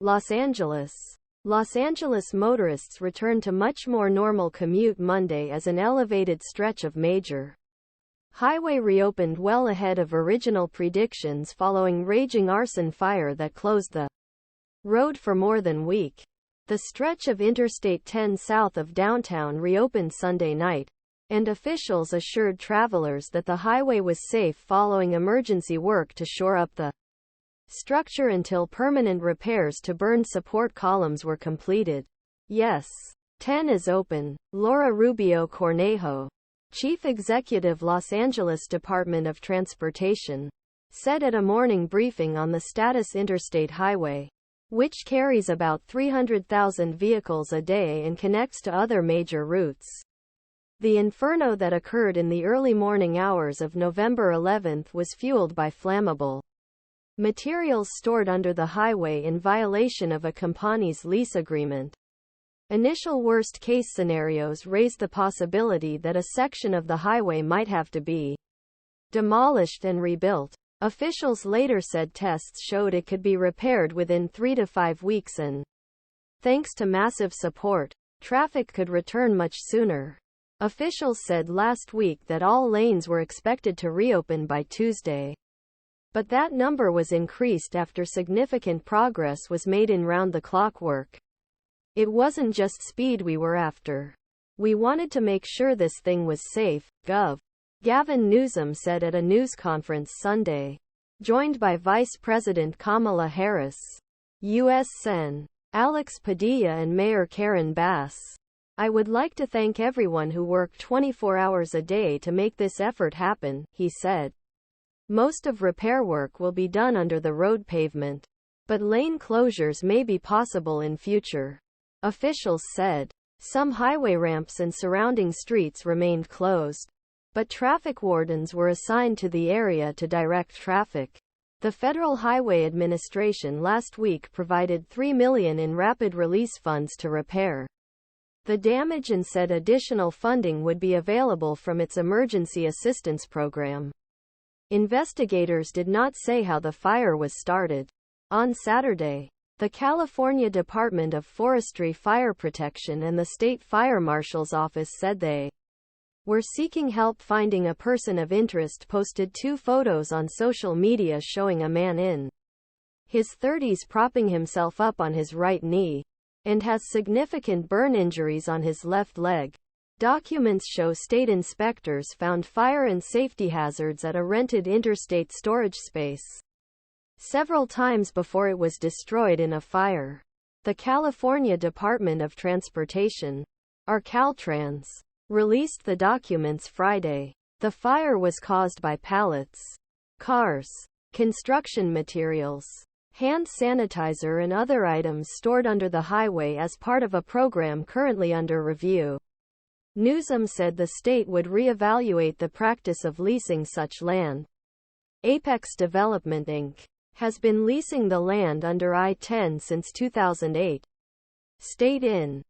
Los Angeles. Los Angeles motorists returned to much more normal commute Monday as an elevated stretch of major highway reopened well ahead of original predictions following raging arson fire that closed the road for more than a week. The stretch of Interstate 10 south of downtown reopened Sunday night, and officials assured travelers that the highway was safe following emergency work to shore up the structure until permanent repairs to burned support columns were completed. Yes, 10 is open, Laura Rubio Cornejo, Chief Executive Los Angeles Department of Transportation, said at a morning briefing on the status Interstate Highway, which carries about 300,000 vehicles a day and connects to other major routes. The inferno that occurred in the early morning hours of November 11 was fueled by flammable materials stored under the highway in violation of a company's lease agreement. Initial worst-case scenarios raised the possibility that a section of the highway might have to be demolished and rebuilt. Officials later said tests showed it could be repaired within 3 to 5 weeks and, thanks to massive support, traffic could return much sooner. Officials said last week that all lanes were expected to reopen by Tuesday. But that number was increased after significant progress was made in round-the-clock work. It wasn't just speed we were after. We wanted to make sure this thing was safe, Gavin Newsom said at a news conference Sunday, joined by Vice President Kamala Harris, U.S. Sen. Alex Padilla and Mayor Karen Bass. I would like to thank everyone who worked 24 hours a day to make this effort happen, he said. Most of repair work will be done under the road pavement, but lane closures may be possible in future. Officials said some highway ramps and surrounding streets remained closed, but traffic wardens were assigned to the area to direct traffic. The Federal Highway Administration last week provided $3 million in rapid release funds to repair the damage and said additional funding would be available from its emergency assistance program. Investigators did not say how the fire was started. On Saturday, the California Department of Forestry Fire Protection and the State Fire Marshal's Office said they were seeking help finding a person of interest. Posted 2 photos on social media showing a man in his 30s propping himself up on his right knee, and has significant burn injuries on his left leg. Documents show state inspectors found fire and safety hazards at a rented interstate storage space several times before it was destroyed in a fire. The California Department of Transportation, or Caltrans, released the documents Friday. The fire was caused by pallets, cars, construction materials, hand sanitizer and other items stored under the highway as part of a program currently under review. Newsom said the state would reevaluate the practice of leasing such land. Apex Development Inc. has been leasing the land under I-10 since 2008. State in